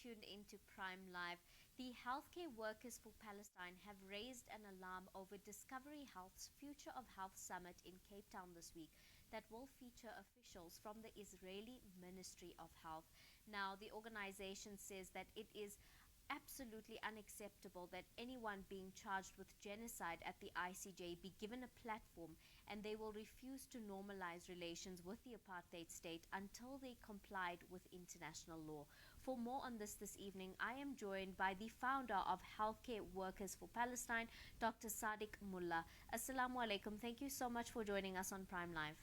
tuned into Prime Live. The healthcare workers for Palestine have raised an alarm over Discovery Health's Future of Health Summit in Cape Town this week that will feature officials from the Israeli Ministry of Health. Now, the organization says that it is absolutely unacceptable that anyone being charged with genocide at the ICJ be given a platform, and they will refuse to normalize relations with the apartheid state until they complied with international law. For more on this evening, I am joined by the founder of Healthcare Workers for Palestine, Dr. Saadiq Moolla. Assalamu alaikum. Thank you so much for joining us on Prime Live.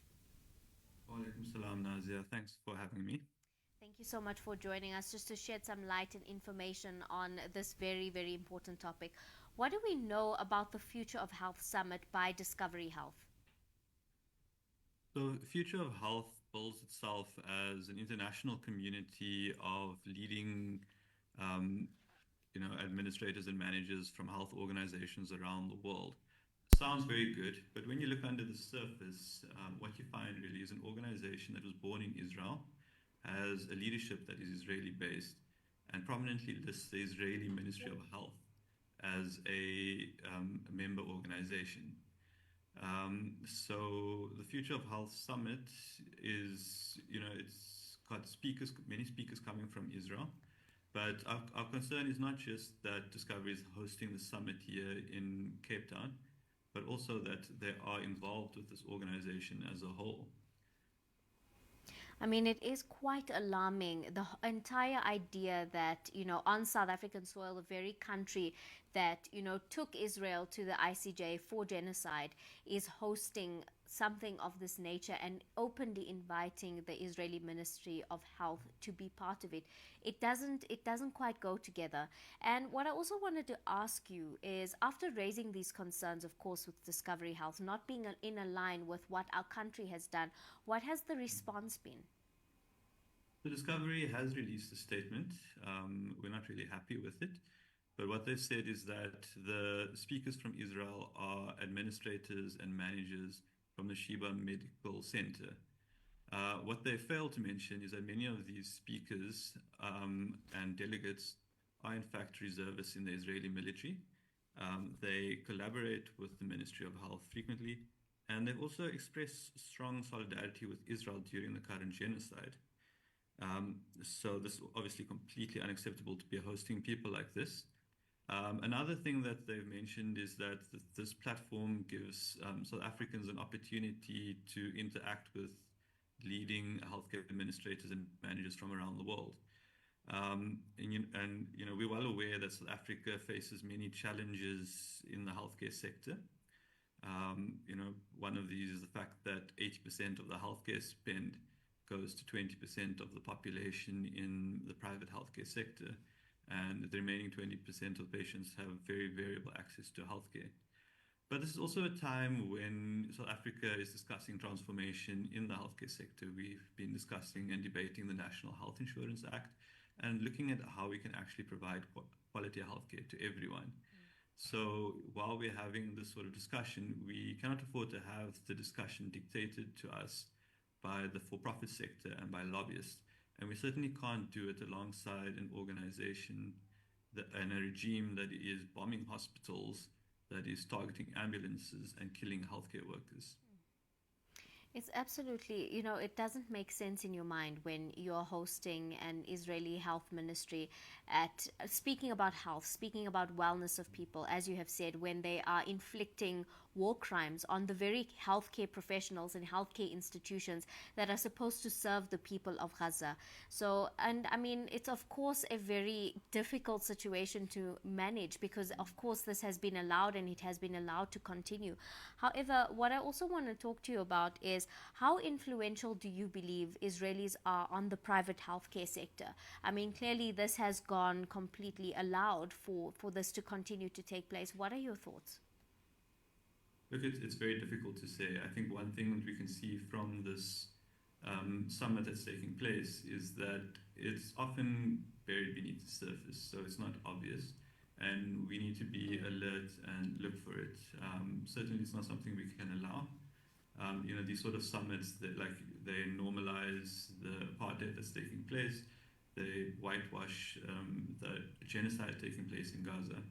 Walaikum salam, Nazia. Thanks for having me. Thank you so much for joining us just to shed some light and information on this very, very important topic. What do we know about the Future of Health Summit by Discovery Health? So, Future of Health bills itself as an international community of leading, um, administrators and managers from health organizations around the world. Sounds very good, but when you look under the surface, what you find really is an organization that was born in Israel, has a leadership that is Israeli-based, and prominently lists the Israeli Ministry of Health as a member organization. So the Future of Health Summit is, it's got speakers, many speakers coming from Israel. But our concern is not just that Discovery is hosting the summit here in Cape Town, but also that they are involved with this organization as a whole. I mean, it is quite alarming. The entire idea that, on South African soil, the very country that, took Israel to the ICJ for genocide, is hosting something of this nature and openly inviting the Israeli Ministry of Health to be part of it. It doesn't quite go together. And what I also wanted to ask you is, after raising these concerns, of course, with Discovery Health not being in a line with what our country has done, what has the response been? The Discovery has released a statement. We're not really happy with it. But what they've said is that the speakers from Israel are administrators and managers from the Sheba Medical Center. What they failed to mention is that many of these speakers and delegates are in fact reservists in the Israeli military. They collaborate with the Ministry of Health frequently, and they've also expressed strong solidarity with Israel during the current genocide. So this is obviously completely unacceptable to be hosting people like this. Another thing that they've mentioned is that this platform gives South Africans an opportunity to interact with leading healthcare administrators and managers from around the world. We're well aware that South Africa faces many challenges in the healthcare sector. One of these is the fact that 80% of the healthcare spend goes to 20% of the population in the private healthcare sector, and the remaining 20% of patients have very variable access to healthcare. But this is also a time when South Africa is discussing transformation in the healthcare sector. We've been discussing and debating the National Health Insurance Act and looking at how we can actually provide quality healthcare to everyone. So while we're having this sort of discussion, we cannot afford to have the discussion dictated to us by the for-profit sector and by lobbyists. And we certainly can't do it alongside an organization and a regime that is bombing hospitals, that is targeting ambulances and killing healthcare workers. It's absolutely, it doesn't make sense in your mind when you're hosting an Israeli health ministry at speaking about health, speaking about wellness of people, as you have said, when they are inflicting war crimes on the very healthcare professionals and healthcare institutions that are supposed to serve the people of Gaza. So, and I mean, it's of course a very difficult situation to manage because, of course, this has been allowed and it has been allowed to continue. However, what I also want to talk to you about is how influential do you believe Israelis are on the private healthcare sector? I mean, clearly this has gone completely allowed for this to continue to take place. What are your thoughts? Look, it's very difficult to say. I think one thing that we can see from this summit that's taking place is that it's often buried beneath the surface, so it's not obvious. And we need to be alert and look for it. Certainly, it's not something we can allow. These sort of summits that they normalize the apartheid that's taking place. They whitewash the genocide taking place in Gaza.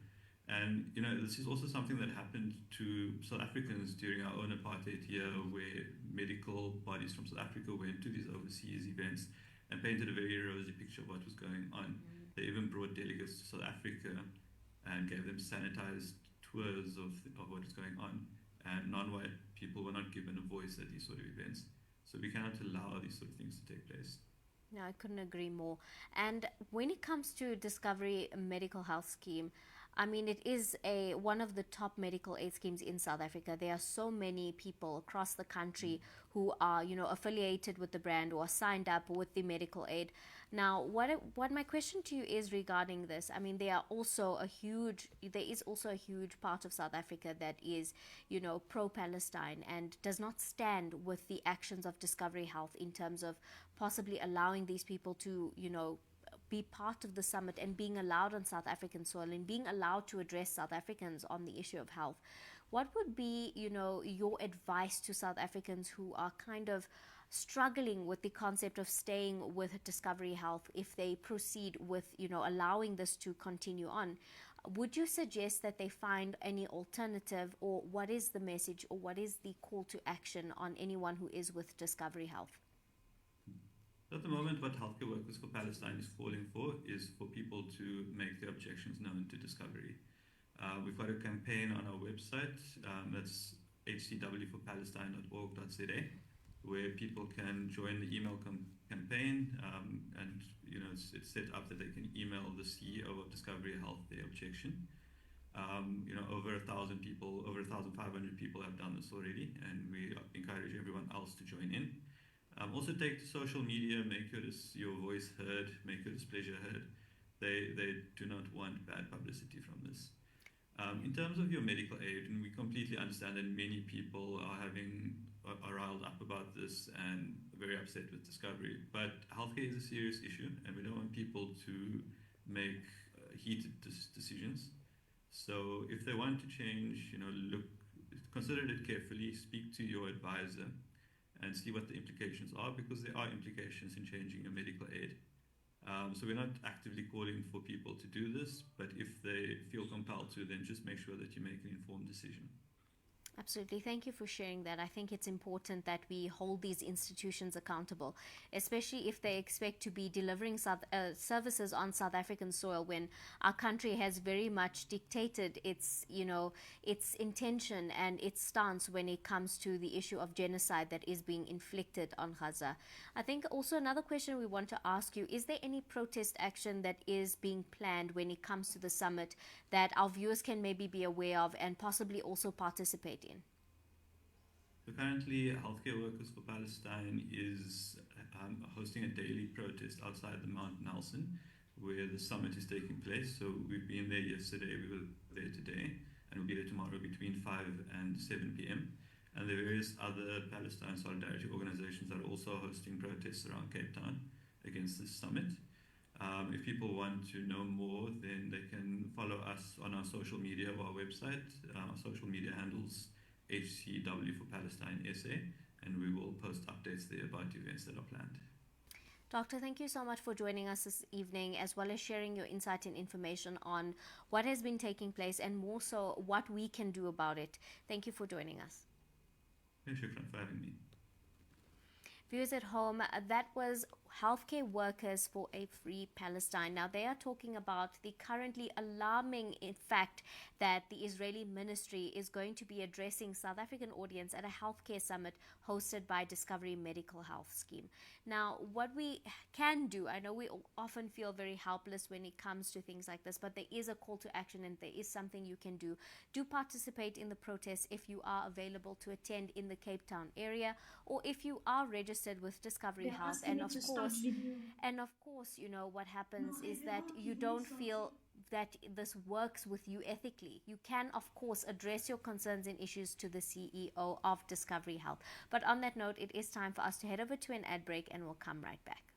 And this is also something that happened to South Africans during our own apartheid year, where medical bodies from South Africa went to these overseas events and painted a very rosy picture of what was going on. They even brought delegates to South Africa and gave them sanitized tours of what is going on. And non-white people were not given a voice at these sort of events. So we cannot allow these sort of things to take place. No, I couldn't agree more. And when it comes to Discovery Medical Health Scheme, I mean, it is one of the top medical aid schemes in South Africa. There are so many people across the country who are, affiliated with the brand or signed up with the medical aid. Now, what my question to you is regarding this. I mean, there is also a huge part of South Africa that is, pro-Palestine and does not stand with the actions of Discovery Health in terms of possibly allowing these people to, be part of the summit and being allowed on South African soil and being allowed to address South Africans on the issue of health. What would be, your advice to South Africans who are kind of struggling with the concept of staying with Discovery Health if they proceed with, allowing this to continue on? Would you suggest that they find any alternative, or what is the message or what is the call to action on anyone who is with Discovery Health? At the moment, what Healthcare Workers for Palestine is calling for is for people to make their objections known to Discovery. We've got a campaign on our website, that's hcwforpalestine.org.za, where people can join the email campaign, and it's set up that they can email the CEO of Discovery Health their objection. Over 1,000 people, over 1,500 people have done this already, and we encourage everyone else to join in. Also take to social media, make your voice heard, make your displeasure heard. They do not want bad publicity from this. In terms of your medical aid, and we completely understand that many people are riled up about this and very upset with Discovery, but healthcare is a serious issue, and we don't want people to make heated decisions. So if they want to change, consider it carefully, speak to your advisor, and see what the implications are, because there are implications in changing your medical aid. So we're not actively calling for people to do this, but if they feel compelled to, then just make sure that you make an informed decision. Absolutely. Thank you for sharing that. I think it's important that we hold these institutions accountable, especially if they expect to be delivering services on South African soil, when our country has very much dictated its intention and its stance when it comes to the issue of genocide that is being inflicted on Gaza. I think also another question we want to ask you, is there any protest action that is being planned when it comes to the summit that our viewers can maybe be aware of and possibly also participate in? So currently, Healthcare Workers for Palestine is hosting a daily protest outside the Mount Nelson, where the summit is taking place. So we've been there yesterday, we were there today, and we'll be there tomorrow between 5 and 7 p.m. And there are various other Palestine solidarity organizations that are also hosting protests around Cape Town against this summit. If people want to know more, then they can follow us on our social media or our website. Our social media handles HCW for Palestine SA, and we will post updates there about events that are planned. Doctor, thank you so much for joining us this evening, as well as sharing your insight and information on what has been taking place and more so what we can do about it. Thank you for joining us. Shukran for having me. Viewers at home, that was Healthcare Workers for a Free Palestine. Now, they are talking about the currently alarming fact that the Israeli ministry is going to be addressing South African audience at a healthcare summit hosted by Discovery Medical Health Scheme. Now, what we can do, I know we often feel very helpless when it comes to things like this, but there is a call to action and there is something you can do. Do participate in the protest if you are available to attend in the Cape Town area, or if you are registered with Discovery Health. And of course, what happens is that you don't feel that this works with you ethically. You can, of course, address your concerns and issues to the CEO of Discovery Health. But on that note, it is time for us to head over to an ad break, and we'll come right back.